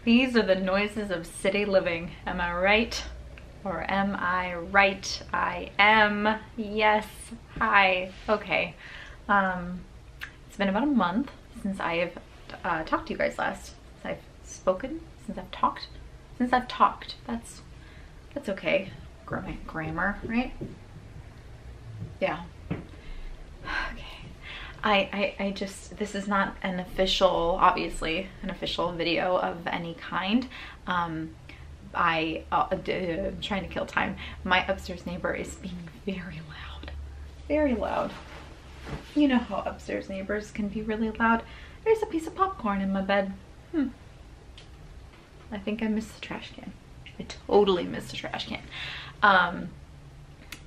These are the noises of city living. Am I right? Or am I right? I am. Yes. Hi. Okay. It's been about a month since I have talked to you guys last. Since I've spoken. Since I've talked. Since I've talked. That's okay. Grammar, right? Yeah. Okay. I just, this is not an official, obviously, an official video of any kind. I'm trying to kill time. My upstairs neighbor is being very loud. Very loud. You know how upstairs neighbors can be really loud. There's a piece of popcorn in my bed. I think I missed the trash can. I totally missed the trash can.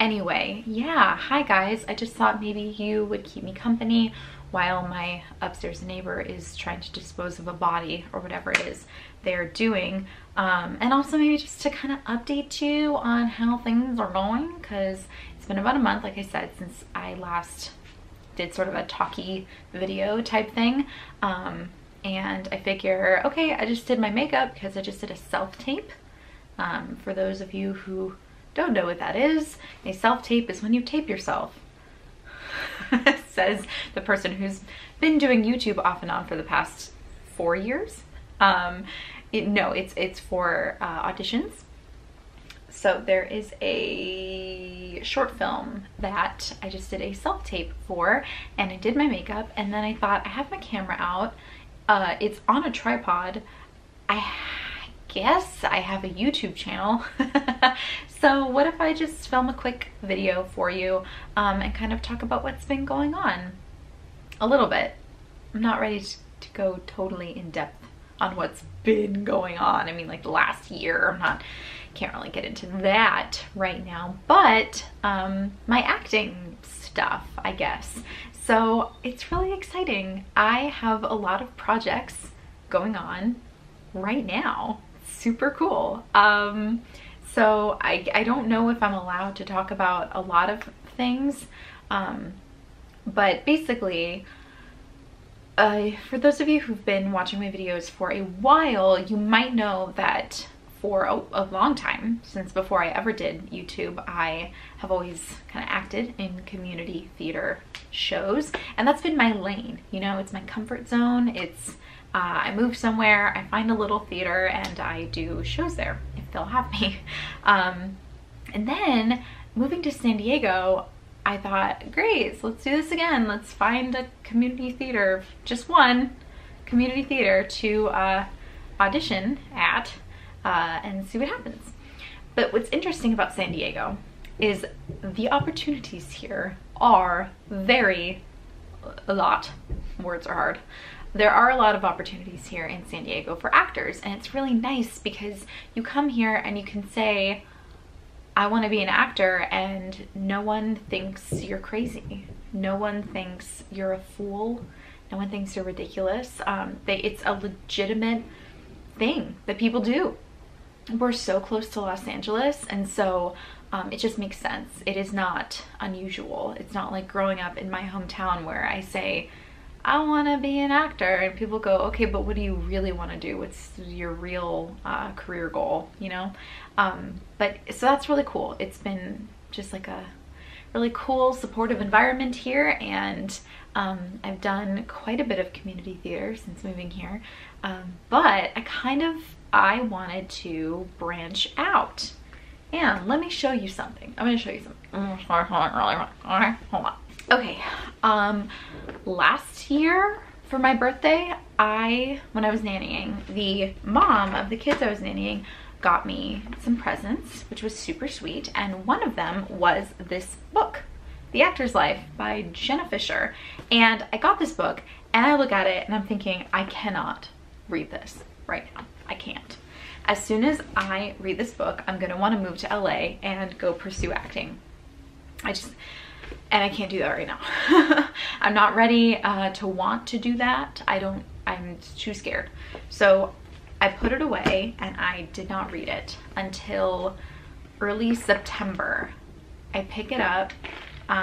Anyway, yeah, hi guys. I just thought maybe you would keep me company while my upstairs neighbor is trying to dispose of a body or whatever it is they're doing. And also maybe just to kind of update you on how things are going, because it's been about a month, like I said, since I last did sort of a talky video type thing. And I figure, okay, I just did my makeup because I just did a self-tape. For those of you who don't know what that is, a self-tape is when you tape yourself. Says the person who's been doing YouTube off and on for the past 4 years. No, it's for auditions. So there is a short film that I just did a self-tape for, and I did my makeup, and then I thought, I have my camera out. It's on a tripod. I guess I have a YouTube channel. So what if I just film a quick video for you and kind of talk about what's been going on a little bit. I'm not ready to go totally in depth on what's been going on. I mean, like the last year, can't really get into that right now, but my acting stuff, I guess. So it's really exciting. I have a lot of projects going on right now. Super cool. So I don't know if I'm allowed to talk about a lot of things, but basically, for those of you who've been watching my videos for a while, you might know that for a long time, since before I ever did YouTube, I have always kind of acted in community theater shows, and that's been my lane. You know, it's my comfort zone. It's I move somewhere, I find a little theater, and I do shows there if they'll have me. And then moving to San Diego, I thought, great, so let's do this again. Let's find a community theater, just one community theater to audition at and see what happens. But what's interesting about San Diego is the opportunities here are a lot. Words are hard. There are a lot of opportunities here in San Diego for actors, and it's really nice because you come here and you can say, I want to be an actor, and no one thinks you're crazy. No one thinks you're a fool. No one thinks you're ridiculous. It's a legitimate thing that people do. We're so close to Los Angeles, and so it just makes sense. It is not unusual. It's not like growing up in my hometown where I say, I want to be an actor, and people go, okay, but what do you really want to do? What's your real career goal, you know? But so that's really cool. It's been just like a really cool, supportive environment here, and I've done quite a bit of community theater since moving here, but I wanted to branch out. And let me show you something. I'm going to show you something. Hold on. Okay, last year for my birthday, when I was nannying, the mom of the kids I was nannying got me some presents, which was super sweet, and one of them was this book, The Actor's Life by Jenna Fischer. And I got this book, and I look at it, and I'm thinking, I cannot read this right now. I can't. As soon as I read this book, I'm gonna want to move to LA and go pursue acting. And I can't do that right now. I'm not ready to want to do that. I'm too scared. So I put it away, and I did not read it until early September. I pick it up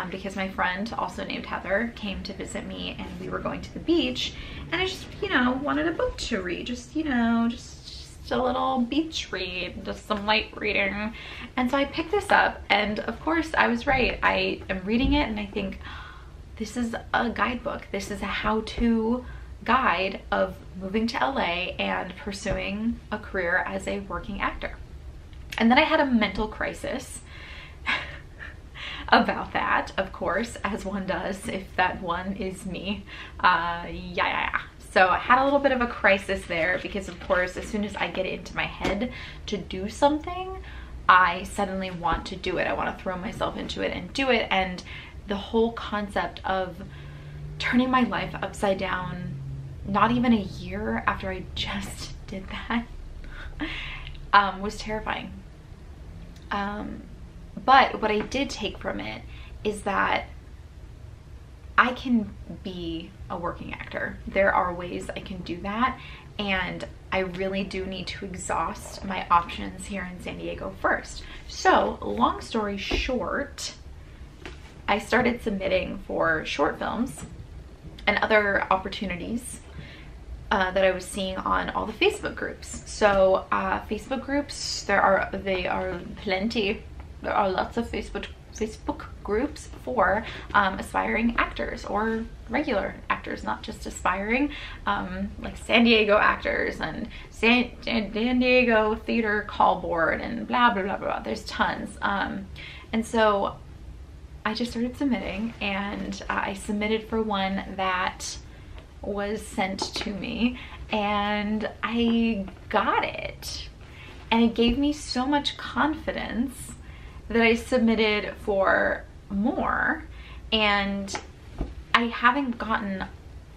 because my friend, also named Heather, came to visit me, and we were going to the beach, and I just, you know, wanted a book to read. Just, you know, just just a little beach read, just some light reading. And so I picked this up, and of course I was right. I am reading it and I think, this is a guidebook. This is a how-to guide of moving to LA and pursuing a career as a working actor. And then I had a mental crisis about that, of course, as one does, if that one is me. So I had a little bit of a crisis there because, of course, as soon as I get it into my head to do something, I suddenly want to do it. I want to throw myself into it and do it. And the whole concept of turning my life upside down, not even a year after I just did that, was terrifying. But what I did take from it is that I can be a working actor. There are ways I can do that, and I really do need to exhaust my options here in San Diego first. So, long story short, I started submitting for short films and other opportunities that I was seeing on all the Facebook groups. So Facebook groups, they are plenty. There are lots of Facebook groups for aspiring actors or regular actors, not just aspiring, like San Diego actors and San Diego Theater Call Board and blah blah blah blah. There's tons. And so I just started submitting, and I submitted for one that was sent to me, and I got it. And it gave me so much confidence that I submitted for more, and I haven't gotten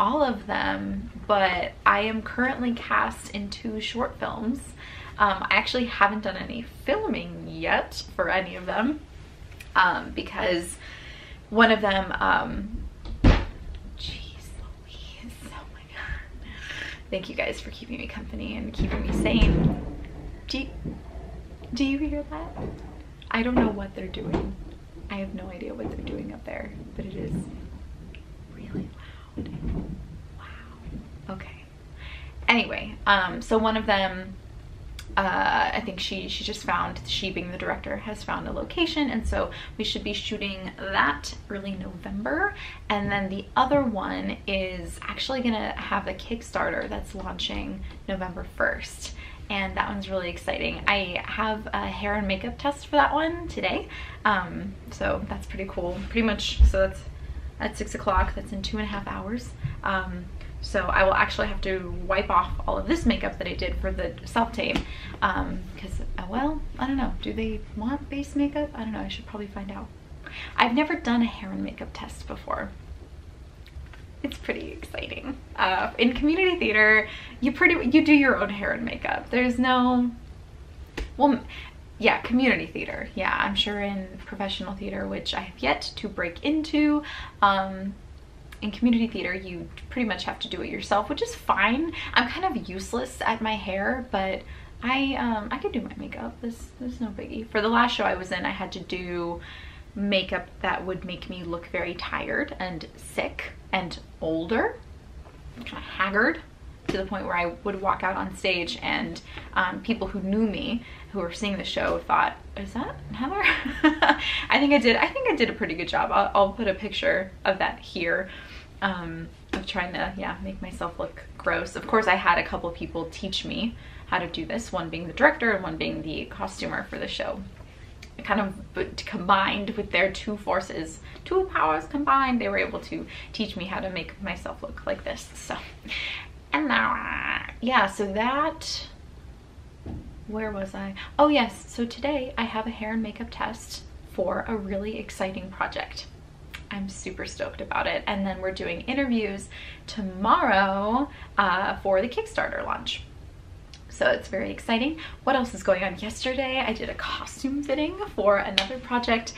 all of them, but I am currently cast in 2 short films. I actually haven't done any filming yet for any of them. Because one of them, jeez Louise, oh my god. Thank you guys for keeping me company and keeping me sane. Do you hear that? I don't know what they're doing. I have no idea what they're doing up there, but it is really loud. Wow. Okay. Anyway, so one of them, I think she just found, she being the director, has found a location, and so we should be shooting that early November. And then the other one is actually gonna have a Kickstarter that's launching November 1st, and that one's really exciting. I have a hair and makeup test for that one today, so that's pretty cool. Pretty much, so that's at 6 o'clock. That's in 2.5 hours. So I will actually have to wipe off all of this makeup that I did for the self-tape, because, well, I don't know. Do they want base makeup? I don't know. I should probably find out. I've never done a hair and makeup test before. It's pretty exciting. In community theater, you do your own hair and makeup. There's no, well, yeah, community theater. Yeah, I'm sure in professional theater, which I have yet to break into, in community theater, you pretty much have to do it yourself, which is fine. I'm kind of useless at my hair, but I could do my makeup. There's no biggie. For the last show I was in, I had to do makeup that would make me look very tired and sick and older, kind of haggard, to the point where I would walk out on stage and people who knew me, who were seeing the show, thought, is that Heather? I think I did a pretty good job. I'll put a picture of that here, of trying to, yeah, make myself look gross. Of course, I had a couple people teach me how to do this, one being the director and one being the costumer for the show. It kind of combined with their 2 forces, 2 powers combined, they were able to teach me how to make myself look like this. So, and now, yeah, so that, where was I? Oh yes, so today I have a hair and makeup test for a really exciting project. I'm super stoked about it. And then we're doing interviews tomorrow for the Kickstarter launch. So it's very exciting. What else is going on? Yesterday I did a costume fitting for another project.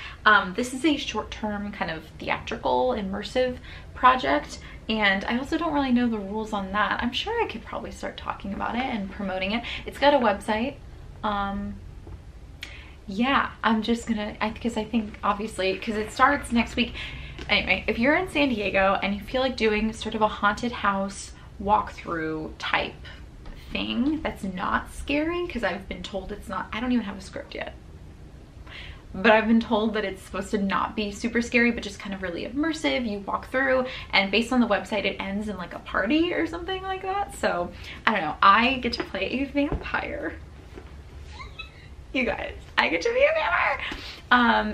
This is a short-term kind of theatrical immersive project, and I also don't really know the rules on that. I'm sure I could probably start talking about it and promoting it. It's got a website. Yeah, I'm just gonna, because I think obviously, because it starts next week. Anyway, if you're in San Diego and you feel like doing sort of a haunted house walkthrough type thing that's not scary, because I've been told it's not. I don't even have a script yet, but I've been told that it's supposed to not be super scary, but just kind of really immersive. You walk through, and based on the website, it ends in like a party or something like that. So I don't know. I get to play a vampire. You guys, I get to be a vampire.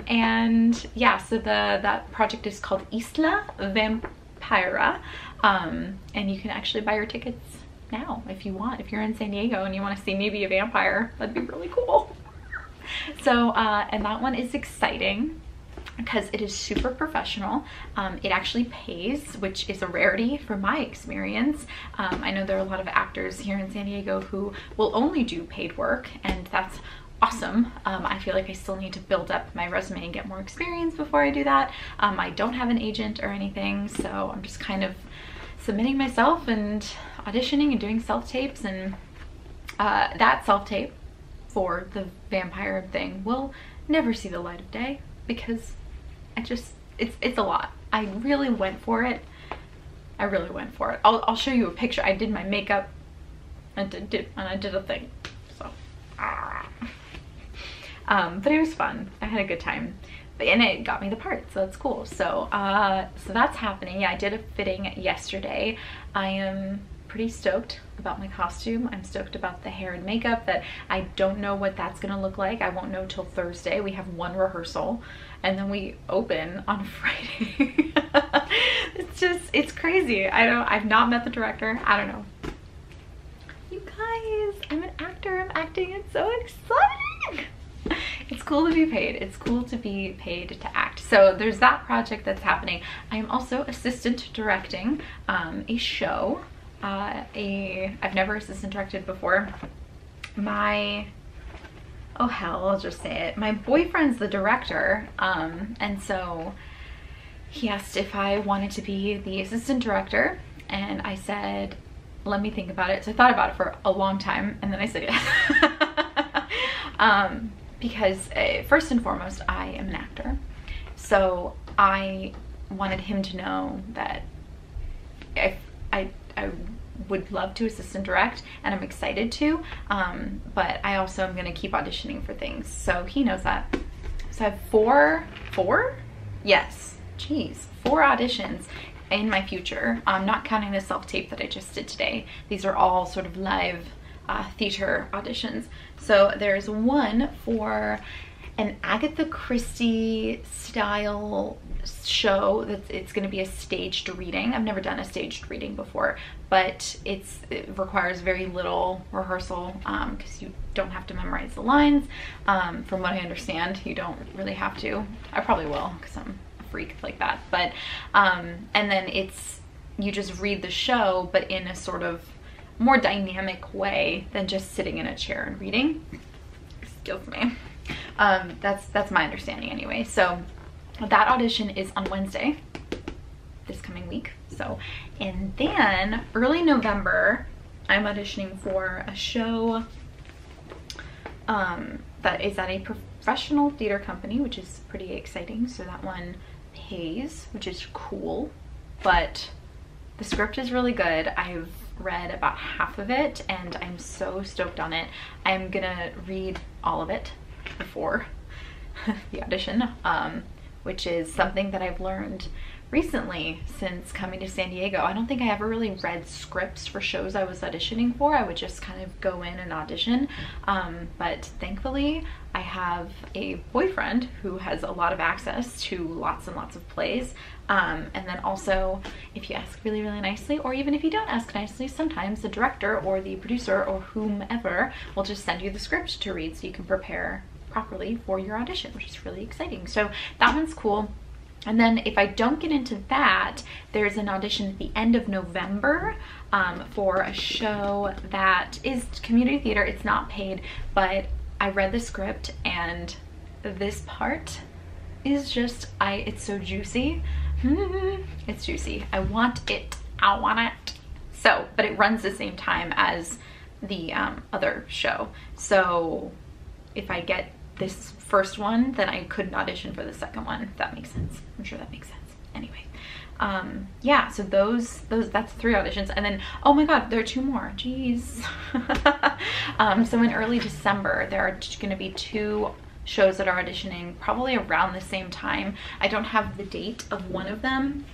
And yeah, so that project is called Isla Vampira. And you can actually buy your tickets now if you want. If you're in San Diego and you want to see me be a vampire, that'd be really cool. So and that one is exciting because it is super professional. It actually pays, which is a rarity from my experience. I know there are a lot of actors here in San Diego who will only do paid work, and that's awesome. I feel like I still need to build up my resume and get more experience before I do that. I don't have an agent or anything, so I'm just kind of submitting myself and auditioning and doing self-tapes, and that self-tape for the vampire thing will never see the light of day because it's a lot. I really went for it. I really went for it. I'll show you a picture. I did my makeup and I did a thing. So but it was fun. I had a good time, and it got me the part, so that's cool. So so that's happening. Yeah, I did a fitting yesterday. I am pretty stoked about my costume. I'm stoked about the hair and makeup. That I don't know what that's gonna look like. I won't know till Thursday. We have one rehearsal and then we open on Friday. It's crazy. I've not met the director. I don't know. You guys, I'm an actor. I'm acting. It's so exciting. It's cool to be paid. It's cool to be paid to act. So there's that project that's happening. I am also assistant directing a show. I've never assistant directed before. Oh hell, I'll just say it. My boyfriend's the director, and so he asked if I wanted to be the assistant director, and I said, let me think about it. So I thought about it for a long time, and then I said yes. Because first and foremost, I am an actor. So I wanted him to know that if I would love to assistant direct, and I'm excited to, but I also am gonna keep auditioning for things. So he knows that. So I have four? Yes, geez, 4 auditions in my future. I'm not counting the self-tape that I just did today. These are all sort of live theater auditions. So there's one for an Agatha Christie style show it's going to be a staged reading. I've never done a staged reading before, but it requires very little rehearsal because you don't have to memorize the lines. From what I understand, you don't really have to. I probably will because I'm a freak like that. But and then you just read the show, but in a sort of more dynamic way than just sitting in a chair and reading. Excuse me. That's my understanding anyway. So that audition is on Wednesday this coming week. So, and then early November, I'm auditioning for a show that is at a professional theater company, which is pretty exciting. So that one pays, which is cool, but the script is really good. I've read about half of it and I'm so stoked on it. I'm gonna read all of it before the audition, which is something that I've learned recently since coming to San Diego. I don't think I ever really read scripts for shows I was auditioning for. I would just kind of go in and audition, but thankfully I have a boyfriend who has a lot of access to lots and lots of plays, and then also if you ask really nicely, or even if you don't ask nicely, sometimes the director or the producer or whomever will just send you the script to read so you can prepare properly for your audition, which is really exciting. So that one's cool. And then if I don't get into that, there's an audition at the end of November for a show that is community theater. It's not paid, but I read the script and this part is just, it's so juicy. It's juicy. I want it. I want it. So, but it runs the same time as the other show. So if I get this first one, then I couldn't audition for the second one, if that makes sense. I'm sure that makes sense. Anyway, Yeah, so that's 3 auditions. And then, oh my God, there are 2 more. Jeez. So in early December, there are going to be 2 shows that are auditioning probably around the same time. I don't have the date of one of them,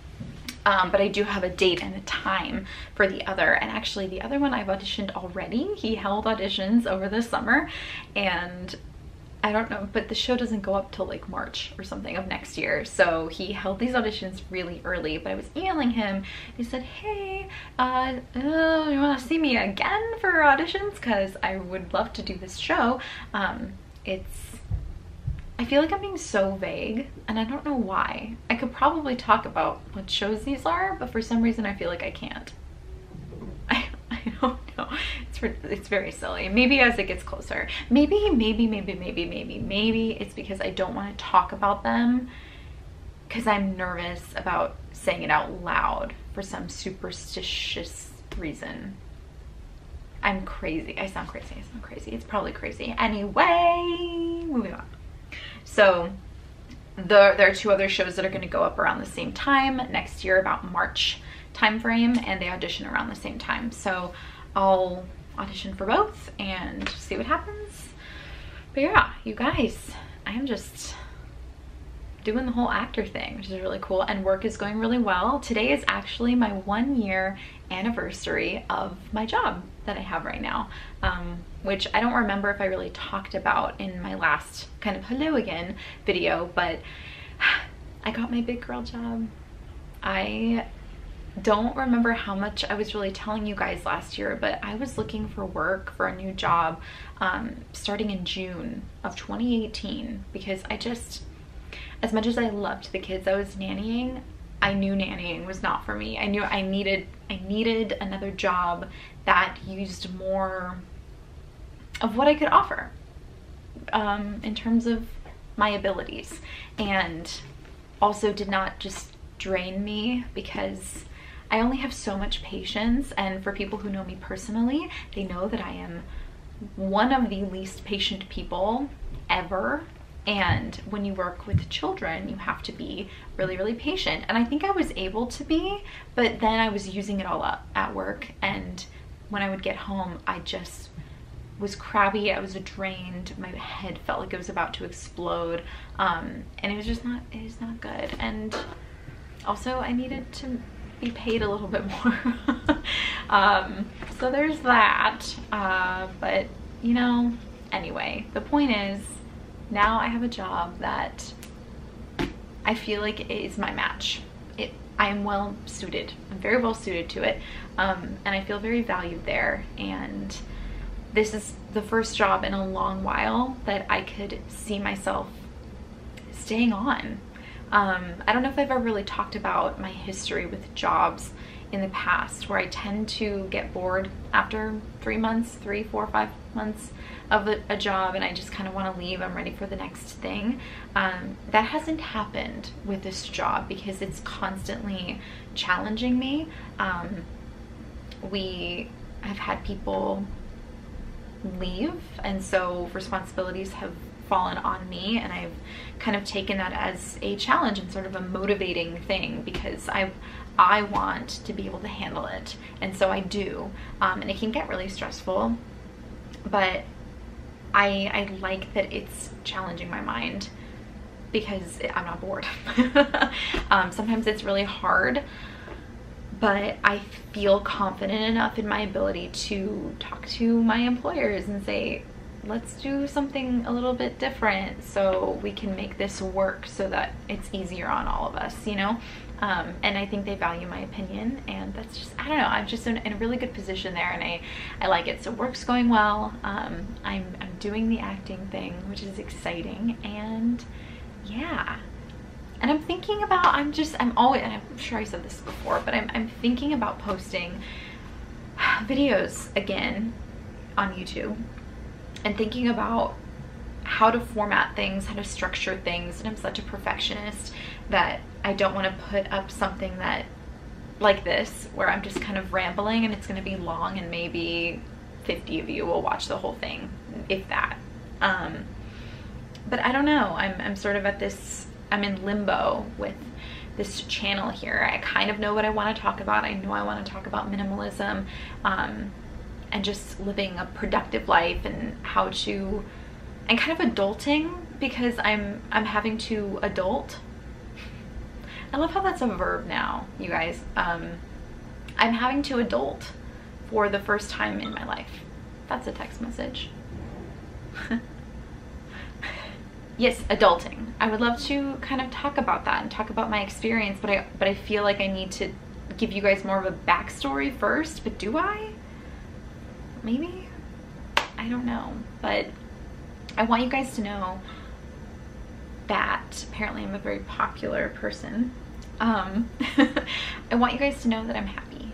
but I do have a date and a time for the other. And actually the other one I've auditioned already. He held auditions over the summer, and I don't know, but the show doesn't go up till like March or something of next year. So he held these auditions really early, but I was emailing him. He said, hey, you want to see me again for auditions? Because I would love to do this show. I feel like I'm being so vague, and I don't know why. I could probably talk about what shows these are, but for some reason I feel like I can't. I don't know. It's very silly. Maybe as it gets closer. Maybe it's because I don't want to talk about them because I'm nervous about saying it out loud for some superstitious reason. I'm crazy. I sound crazy. It's probably crazy. Anyway, moving on. So there are 2 other shows that are going to go up around the same time next year, about March time frame, and they audition around the same time. So I'll audition for both and see what happens. But yeah, you guys, I am just doing the whole actor thing, which is really cool, and work is going really well. Today is actually my 1-year anniversary of my job that I have right now, which I don't remember if I really talked about in my last kind of hello again video, but I got my big girl job. I don't remember how much I was really telling you guys last year, but I was looking for work for a new job starting in June of 2018, because I just, as much as I loved the kids I was nannying, I knew nannying was not for me. I knew I needed another job that used more of what I could offer in terms of my abilities, and also did not just drain me, because I only have so much patience. And for people who know me personally, they know that I am one of the least patient people ever. And when you work with children, you have to be really, really patient. And I think I was able to be, but then I was using it all up at work. And when I would get home, I just was crabby. I was drained. My head felt like it was about to explode. And it was just not, it is not good. And also I needed to be paid a little bit more. So there's that. But you know, anyway, the point is, now I have a job that I feel like is my match. I am well suited. I'm very well suited to it. And I feel very valued there. And this is the first job in a long while that I could see myself staying on. I don't know if I've ever really talked about my history with jobs in the past, where I tend to get bored after 3 months, 3, 4, 5 months of a job, and I just kind of want to leave. I'm ready for the next thing. That hasn't happened with this job because it's constantly challenging me. We have had people leave, and so responsibilities have fallen on me, and I've kind of taken that as a challenge and sort of a motivating thing, because I want to be able to handle it, and so I do. And it can get really stressful, but I like that it's challenging my mind, because I'm not bored. Sometimes it's really hard, but I feel confident enough in my ability to talk to my employers and say, let's do something a little bit different so we can make this work so that it's easier on all of us, you know? And I think they value my opinion, and that's just, I don't know, I'm just in a really good position there, and I like it. So work's going well. I'm doing the acting thing, which is exciting, and yeah. And I'm thinking about, I'm always, and I'm sure I said this before, but I'm thinking about posting videos again on YouTube, and thinking about how to format things, how to structure things. And I'm such a perfectionist that I don't want to put up something that, like this, where I'm just kind of rambling and it's going to be long, and maybe 50 of you will watch the whole thing, if that. But I don't know, I'm sort of at this, I'm in limbo with this channel here. I kind of know what I want to talk about. I know I want to talk about minimalism, and just living a productive life, and how to, and kind of adulting, because I'm having to adult. I love how that's a verb now, you guys. I'm having to adult for the first time in my life. That's a text message. Yes, adulting. I would love to kind of talk about that and talk about my experience, but I feel like I need to give you guys more of a backstory first. But do I? Maybe? I don't know. But I want you guys to know that apparently I'm a very popular person. I want you guys to know that I'm happy.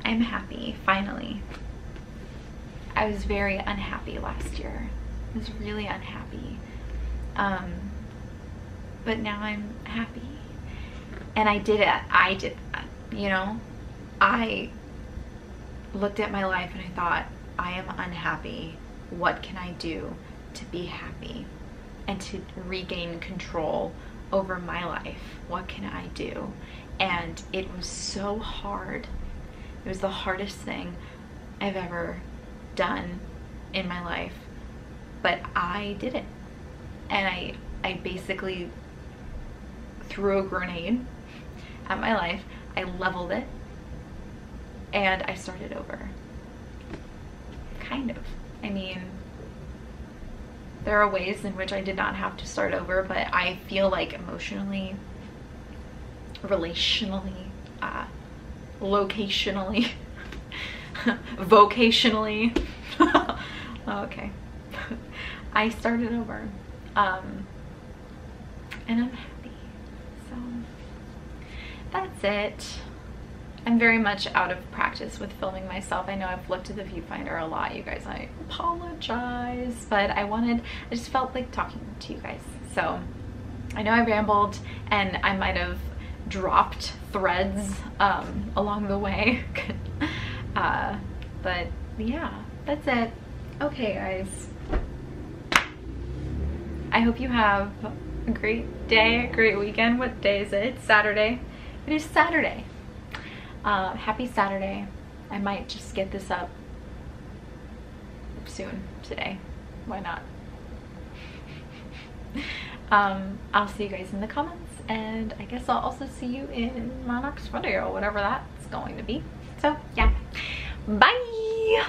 I'm happy, finally. I was very unhappy last year. I was really unhappy. But now I'm happy. And I did that, you know? I looked at my life and I thought, I am unhappy. What can I do to be happy and to regain control over my life? What can I do? And it was so hard. It was the hardest thing I've ever done in my life, but I did it. And I basically threw a grenade at my life. I leveled it and I started over. Kind of. I mean, there are ways in which I did not have to start over, but I feel like emotionally, relationally, locationally, vocationally, okay, I started over, and I'm happy. So that's it. I'm very much out of practice with filming myself. I know I've looked at the viewfinder a lot, you guys. I apologize, but I just felt like talking to you guys. So I know I rambled and I might have dropped threads along the way. But yeah, that's it. Okay, guys. I hope you have a great day, a great weekend. What day is it? Saturday. It is Saturday. Happy Saturday. I might just get this up soon today. Why not? I'll see you guys in the comments, and I guess I'll also see you in my next video, whatever that's going to be. So yeah, bye.